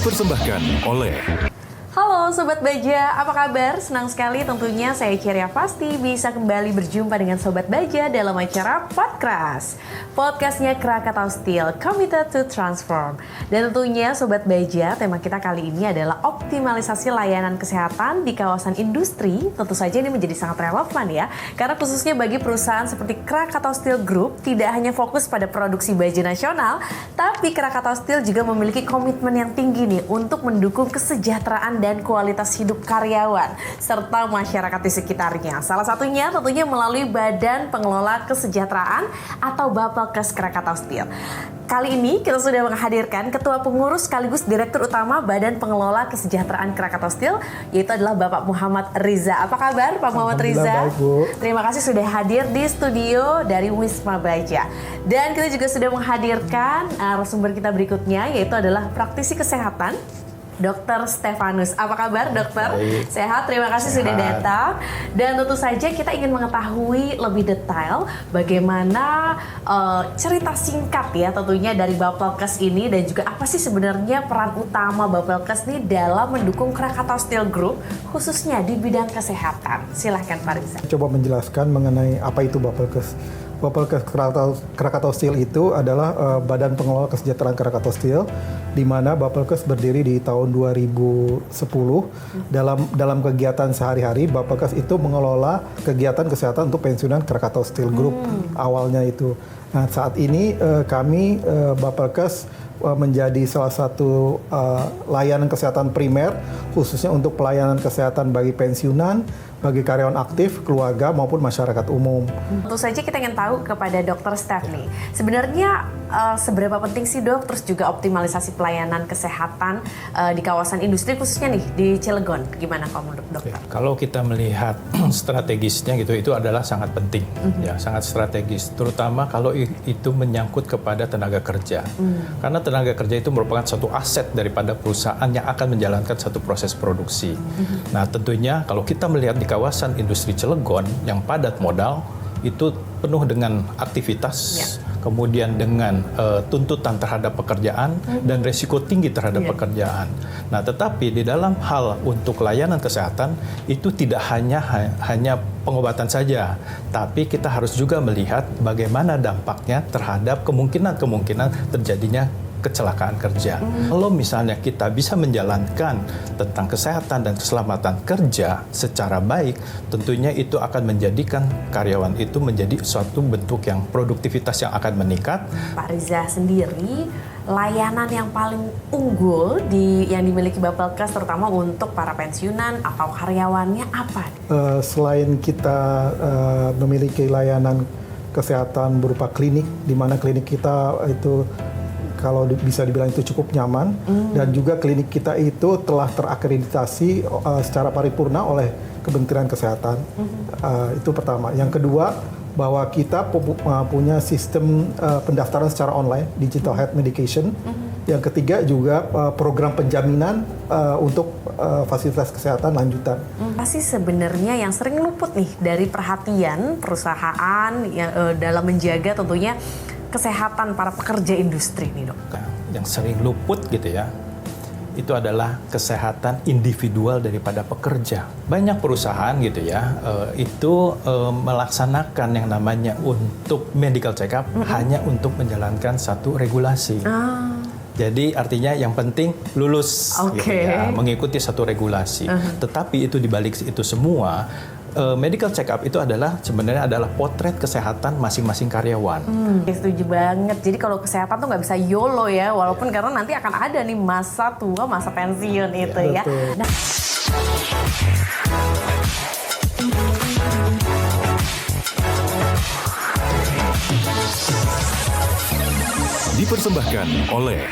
Dipersembahkan oleh Halo Sobat Baja, apa kabar? Senang sekali tentunya saya Ceria pasti bisa kembali berjumpa dengan Sobat Baja dalam acara Podcast. Podcastnya Krakatau Steel, Committed to Transform. Dan tentunya Sobat Baja, tema kita kali ini adalah optimalisasi layanan kesehatan di kawasan industri. Tentu saja ini menjadi sangat relevan ya, karena khususnya bagi perusahaan seperti Krakatau Steel Group tidak hanya fokus pada produksi baja nasional, tapi Krakatau Steel juga memiliki komitmen yang tinggi nih untuk mendukung kesejahteraan dan kualitas hidup karyawan serta masyarakat di sekitarnya. Salah satunya tentunya melalui Badan Pengelola Kesejahteraan atau Bapelkes Krakatau Steel. Kali ini kita sudah menghadirkan Ketua Pengurus sekaligus Direktur Utama Badan Pengelola Kesejahteraan Krakatau Steel, yaitu adalah Bapak Muhammad Riza. Apa kabar Pak Muhammad Riza? Baik, Bu. Terima kasih sudah hadir di studio dari Wisma Baja. Dan kita juga sudah menghadirkan narasumber kita berikutnya, yaitu adalah praktisi kesehatan Dr. Stefanus. Apa kabar dokter? Baik. Sehat, terima kasih sudah datang. Dan tentu saja kita ingin mengetahui lebih detail bagaimana cerita singkat ya tentunya dari Bapelkes ini, dan juga apa sih sebenarnya peran utama Bapelkes ini dalam mendukung Krakatau Steel Group khususnya di bidang kesehatan. Silahkan Pak Riza. Coba menjelaskan mengenai apa itu Bapelkes. Bapelkes Krakatau Steel itu adalah Badan Pengelola Kesejahteraan Krakatau Steel, di mana Bapelkes berdiri di tahun 2010. Dalam kegiatan sehari-hari, Bapelkes itu mengelola kegiatan kesehatan untuk pensiunan Krakatau Steel Group awalnya itu. Nah, saat ini kami Bapelkes menjadi salah satu layanan kesehatan primer khususnya untuk pelayanan kesehatan bagi pensiunan, bagi karyawan aktif, keluarga maupun masyarakat umum. Tentu saja kita ingin tahu kepada Dr. Stephanie, sebenarnya seberapa penting sih dok, terus juga optimalisasi pelayanan kesehatan di kawasan industri khususnya nih di Cilegon, gimana kalau menurut dokter? Kalau kita melihat strategisnya gitu, itu adalah sangat penting, ya sangat strategis, terutama kalau itu menyangkut kepada tenaga kerja, karena tenaga kerja itu merupakan satu aset daripada perusahaan yang akan menjalankan satu proses produksi. Nah tentunya kalau kita melihat di kawasan industri Cilegon yang padat modal, itu penuh dengan aktivitas, kemudian dengan tuntutan terhadap pekerjaan dan resiko tinggi terhadap pekerjaan. Nah, tetapi di dalam hal untuk layanan kesehatan itu tidak hanya pengobatan saja, tapi kita harus juga melihat bagaimana dampaknya terhadap kemungkinan terjadinya kecelakaan kerja. Kalau misalnya kita bisa menjalankan tentang kesehatan dan keselamatan kerja secara baik, tentunya itu akan menjadikan karyawan itu menjadi suatu bentuk yang produktivitas yang akan meningkat. Pak Riza sendiri, layanan yang paling unggul yang dimiliki Bapelkes terutama untuk para pensiunan atau karyawannya apa? Selain kita memiliki layanan kesehatan berupa klinik, di mana klinik kita itu kalau bisa dibilang itu cukup nyaman, dan juga klinik kita itu telah terakreditasi secara paripurna oleh Kementerian Kesehatan. Itu pertama. Yang kedua, bahwa kita punya sistem pendaftaran secara online, digital health medication. Yang ketiga juga program penjaminan untuk fasilitas kesehatan lanjutan. Apa sih sebenarnya yang sering luput nih dari perhatian perusahaan dalam menjaga tentunya kesehatan para pekerja industri nih dok? Yang sering luput gitu ya, itu adalah kesehatan individual daripada pekerja. Banyak perusahaan gitu ya, itu melaksanakan yang namanya untuk medical check up hanya untuk menjalankan satu regulasi. Jadi artinya yang penting lulus gitu ya, mengikuti satu regulasi. Tetapi itu dibalik itu semua, medical check up itu sebenarnya adalah potret kesehatan masing-masing karyawan. Setuju banget. Jadi kalau kesehatan tuh nggak bisa YOLO ya, walaupun karena nanti akan ada nih masa tua, masa pensiun itu ya. Nah, dipersembahkan oleh